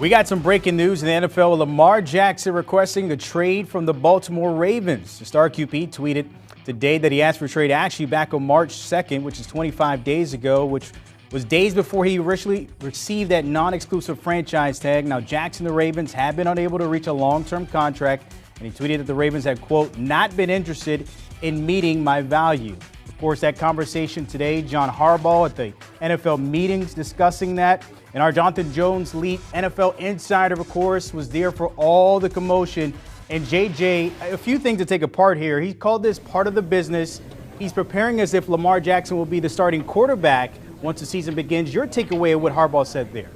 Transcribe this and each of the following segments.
We got some breaking news in the NFL. Lamar Jackson requesting a trade from the Baltimore Ravens. The star QB tweeted today that he asked for a trade actually back on March 2nd, which is 25 days ago, which was days before he originally received that non-exclusive franchise tag. Now, Jackson and the Ravens have been unable to reach a long-term contract, and he tweeted that the Ravens had, quote, not been interested in meeting my value. Of course, that conversation today, John Harbaugh at the NFL meetings discussing that. And our Jonathan Jones, lead NFL insider, of course, was there for all the commotion. And JJ, a few things to take apart here. He called this part of the business. He's preparing as if Lamar Jackson will be the starting quarterback once the season begins. Your takeaway of what Harbaugh said there?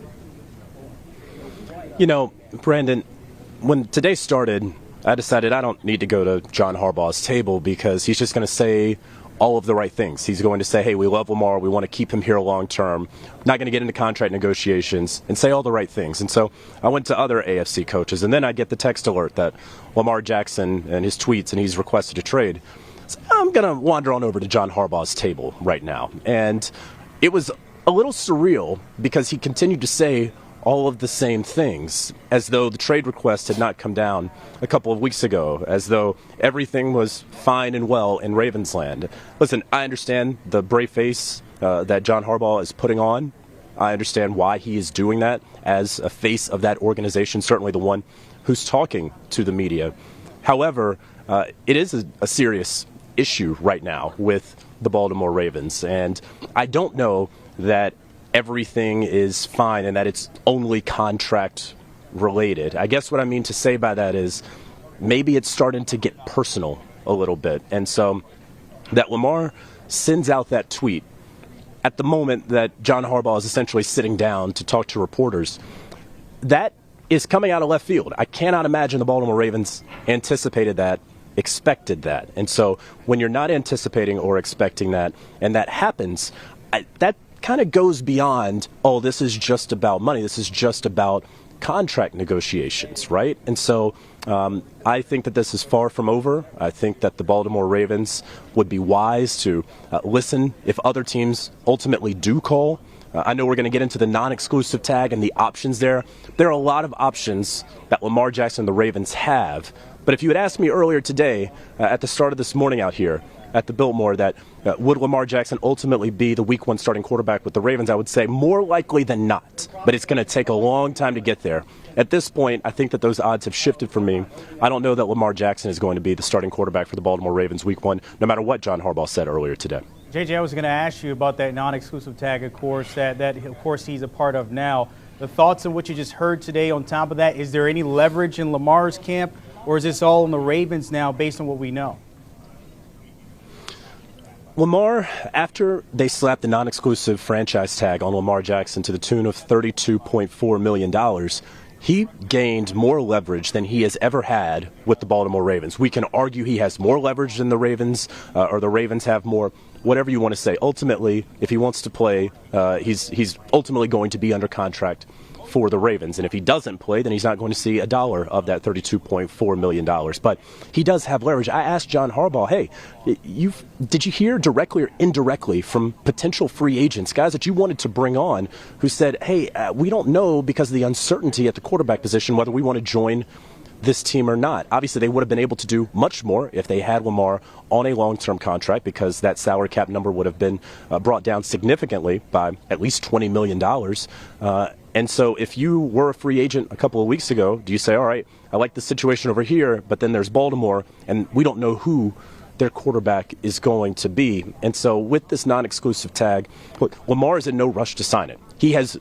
You know, Brandon, when today started, I decided I don't need to go to John Harbaugh's table because he's just going to say all of the right things. He's going to say, hey, we love Lamar. We want to keep him here long term. Not going to get into contract negotiations and say all the right things. And so I went to other AFC coaches, and then I get the text alert that Lamar Jackson and his tweets, and he's requested a trade. So I'm going to wander on over to John Harbaugh's table right now. And it was a little surreal because he continued to say all of the same things, as though the trade request had not come down a couple of weeks ago, as though everything was fine and well in Ravensland. Listen, I understand the brave face that John Harbaugh is putting on. I understand why he is doing that as a face of that organization, certainly the one who's talking to the media. However, it is a serious issue right now with the Baltimore Ravens, and I don't know that everything is fine and that it's only contract related. I guess what I mean to say by that is maybe it's starting to get personal a little bit. And so that Lamar sends out that tweet at the moment that John Harbaugh is essentially sitting down to talk to reporters, that is coming out of left field. I cannot imagine the Baltimore Ravens anticipated that, expected that. And so when you're not anticipating or expecting that, and that happens, that kind of goes beyond, oh, this is just about money. This is just about contract negotiations, right? And so I think that this is far from over. I think that the Baltimore Ravens would be wise to listen if other teams ultimately do call. I know we're going to get into the non-exclusive tag and the options there. There are a lot of options that Lamar Jackson and the Ravens have. But if you had asked me earlier today, at the start of this morning out here at the Biltmore, that would Lamar Jackson ultimately be the week one starting quarterback with the Ravens, I would say more likely than not. But it's going to take a long time to get there. At this point, I think that those odds have shifted for me. I don't know that Lamar Jackson is going to be the starting quarterback for the Baltimore Ravens week one, no matter what John Harbaugh said earlier today. JJ, I was going to ask you about that non-exclusive tag, of course, that of course he's a part of now. The thoughts on what you just heard today on top of that, is there any leverage in Lamar's camp, or is this all on the Ravens now based on what we know? Lamar, after they slapped the non-exclusive franchise tag on Lamar Jackson to the tune of $32.4 million, he gained more leverage than he has ever had with the Baltimore Ravens. We can argue he has more leverage than the Ravens, or the Ravens have more, whatever you want to say. Ultimately, if he wants to play, he's ultimately going to be under contract for the Ravens. And if he doesn't play, then he's not going to see a dollar of that $32.4 million. But he does have leverage. I asked John Harbaugh, hey, did you hear directly or indirectly from potential free agents, guys that you wanted to bring on, who said, hey, we don't know because of the uncertainty at the quarterback position whether we want to join this team or not. Obviously, they would have been able to do much more if they had Lamar on a long-term contract, because that salary cap number would have been brought down significantly by at least $20 million. And so if you were a free agent a couple of weeks ago, do you say, all right, I like the situation over here, but then there's Baltimore, and we don't know who their quarterback is going to be. And so with this non-exclusive tag, look, Lamar is in no rush to sign it. He has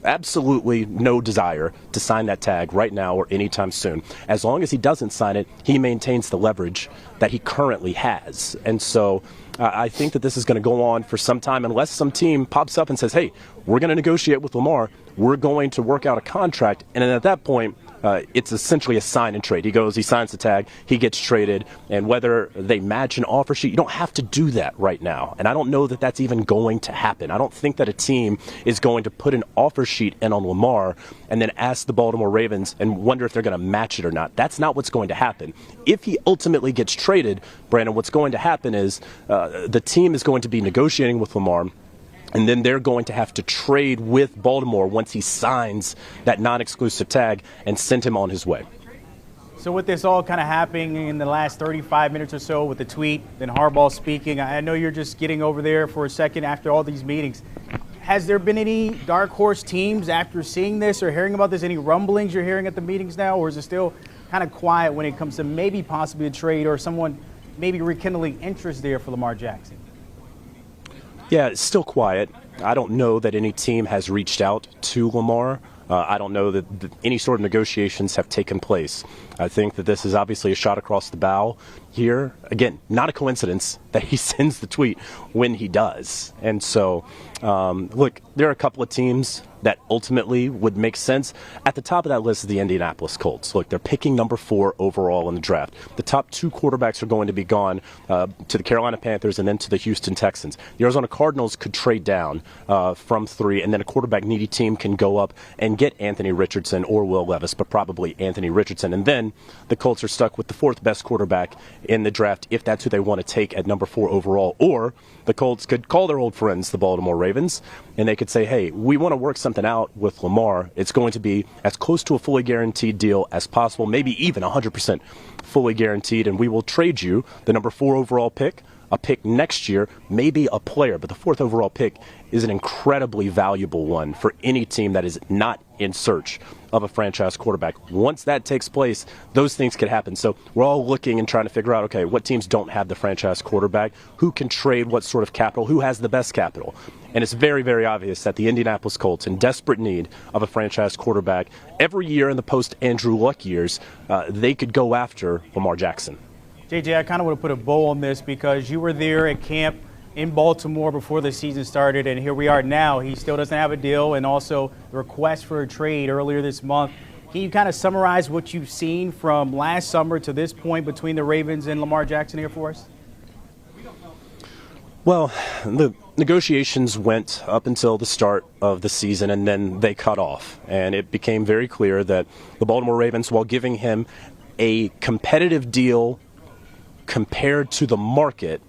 absolutely no desire to sign that tag right now or anytime soon. As long as he doesn't sign it, he maintains the leverage that he currently has. And so I think that this is going to go on for some time unless some team pops up and says, hey, we're going to negotiate with Lamar. We're going to work out a contract. And then at that point, it's essentially a sign and trade. He goes, he signs the tag, he gets traded, and whether they match an offer sheet, you don't have to do that right now. And I don't know that that's even going to happen. I don't think that a team is going to put an offer sheet in on Lamar and then ask the Baltimore Ravens and wonder if they're going to match it or not. That's not what's going to happen. If he ultimately gets traded, Brandon, what's going to happen is the team is going to be negotiating with Lamar. And then they're going to have to trade with Baltimore once he signs that non-exclusive tag and send him on his way. So with this all kind of happening in the last 35 minutes or so with the tweet, then Harbaugh speaking, I know you're just getting over there for a second after all these meetings. Has there been any dark horse teams after seeing this or hearing about this? Any rumblings you're hearing at the meetings now? Or is it still kind of quiet when it comes to maybe possibly a trade or someone maybe rekindling interest there for Lamar Jackson? Yeah, it's still quiet. I don't know that any team has reached out to Lamar. I don't know that any sort of negotiations have taken place. I think that this is obviously a shot across the bow here. Again, not a coincidence that he sends the tweet when he does. And so, look, there are a couple of teams that ultimately would make sense. At the top of that list is the Indianapolis Colts. Look, they're picking number 4 overall in the draft. The top 2 quarterbacks are going to be gone to the Carolina Panthers and then to the Houston Texans. The Arizona Cardinals could trade down from 3, and then a quarterback-needy team can go up and get Anthony Richardson or Will Levis, but probably Anthony Richardson. And then the Colts are stuck with the 4th best quarterback in the draft if that's who they want to take at number 4 overall. Or the Colts could call their old friends, the Baltimore Ravens, and they could say, hey, we want to work something out with Lamar. It's going to be as close to a fully guaranteed deal as possible, maybe even 100% fully guaranteed, and we will trade you the number 4 overall pick, a pick next year, maybe a player, but the 4th overall pick is an incredibly valuable one for any team that is not in search of a franchise quarterback. Once that takes place, those things could happen. So we're all looking and trying to figure out, okay, what teams don't have the franchise quarterback, who can trade what sort of capital, who has the best capital. And it's very, very obvious that the Indianapolis Colts, in desperate need of a franchise quarterback, every year in the post-Andrew Luck years, they could go after Lamar Jackson. JJ, I kind of want to put a bow on this because you were there at camp in Baltimore before the season started, and here we are now. He still doesn't have a deal, and also the request for a trade earlier this month. Can you kind of summarize what you've seen from last summer to this point between the Ravens and Lamar Jackson here for us? Well, the negotiations went up until the start of the season, and then they cut off. And it became very clear that the Baltimore Ravens, while giving him a competitive deal compared to the market,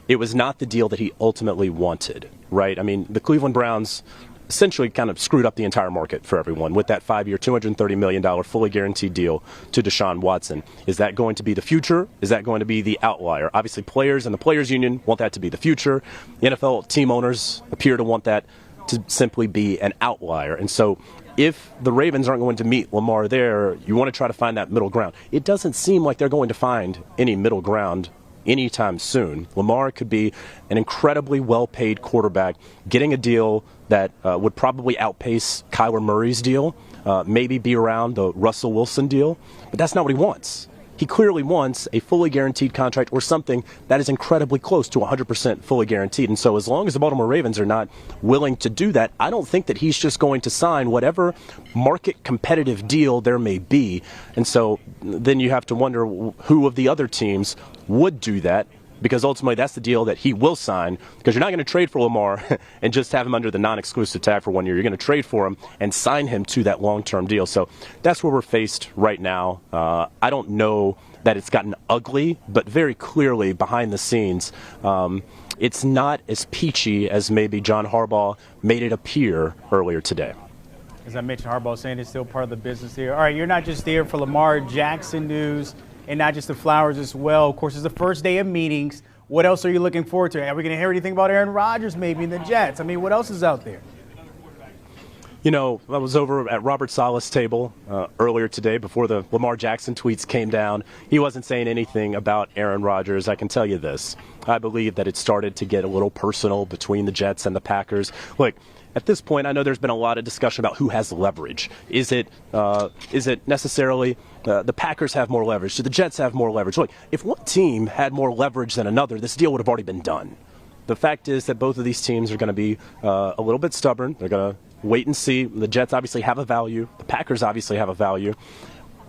it was not the deal that he ultimately wanted, right? I mean, the Cleveland Browns essentially kind of screwed up the entire market for everyone with that 5-year, $230 million fully guaranteed deal to Deshaun Watson. Is that going to be the future? Is that going to be the outlier? Obviously, players and the Players Union want that to be the future. The NFL team owners appear to want that to simply be an outlier. And so if the Ravens aren't going to meet Lamar there, you want to try to find that middle ground. It doesn't seem like they're going to find any middle ground anytime soon. Lamar could be an incredibly well-paid quarterback, getting a deal that would probably outpace Kyler Murray's deal, maybe be around the Russell Wilson deal, but that's not what he wants. He clearly wants a fully guaranteed contract or something that is incredibly close to 100% fully guaranteed. And so as long as the Baltimore Ravens are not willing to do that, I don't think that he's just going to sign whatever market competitive deal there may be. And so then you have to wonder who of the other teams would do that, because ultimately that's the deal that he will sign, because you're not going to trade for Lamar and just have him under the non-exclusive tag for 1 year. You're going to trade for him and sign him to that long-term deal. So that's where we're faced right now. I don't know that it's gotten ugly, but very clearly behind the scenes, it's not as peachy as maybe John Harbaugh made it appear earlier today. As I mentioned, Harbaugh saying it's still part of the business here. All right, you're not just there for Lamar Jackson news and not just the flowers as well. Of course, it's the first day of meetings. What else are you looking forward to? Are we going to hear anything about Aaron Rodgers maybe in the Jets? I mean, what else is out there? You know, I was over at Robert Saleh's table earlier today before the Lamar Jackson tweets came down. He wasn't saying anything about Aaron Rodgers. I can tell you this. I believe that it started to get a little personal between the Jets and the Packers. Look, at this point, I know there's been a lot of discussion about who has leverage. Is it necessarily the Packers have more leverage? Do the Jets have more leverage? Look, if one team had more leverage than another, this deal would have already been done. The fact is that both of these teams are going to be a little bit stubborn. They're going to wait and see. The Jets obviously have a value. The Packers obviously have a value.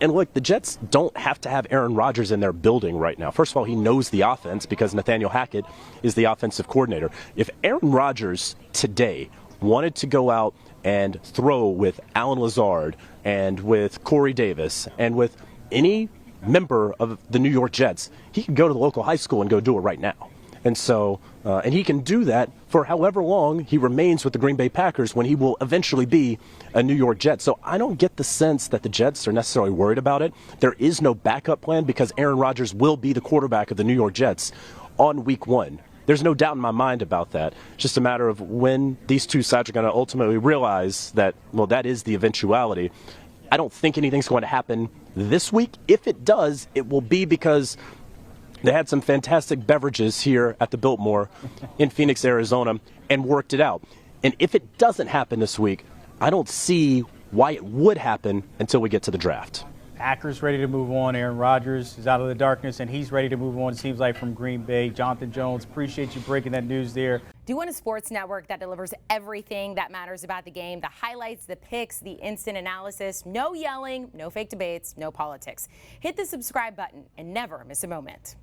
And look, the Jets don't have to have Aaron Rodgers in their building right now. First of all, he knows the offense because Nathaniel Hackett is the offensive coordinator. If Aaron Rodgers today wanted to go out and throw with Alan Lazard and with Corey Davis and with any member of the New York Jets, he could go to the local high school and go do it right now. And so, and he can do that for however long he remains with the Green Bay Packers when he will eventually be a New York Jet. So I don't get the sense that the Jets are necessarily worried about it. There is no backup plan because Aaron Rodgers will be the quarterback of the New York Jets on week 1. There's no doubt in my mind about that. It's just a matter of when these two sides are going to ultimately realize that, well, that is the eventuality. I don't think anything's going to happen this week. If it does, it will be because they had some fantastic beverages here at the Biltmore in Phoenix, Arizona, and worked it out. And if it doesn't happen this week, I don't see why it would happen until we get to the draft. Packers ready to move on. Aaron Rodgers is out of the darkness, and he's ready to move on, it seems like, from Green Bay. Jonathan Jones, appreciate you breaking that news there. Do you want a sports network that delivers everything that matters about the game? The highlights, the picks, the instant analysis, no yelling, no fake debates, no politics. Hit the subscribe button and never miss a moment.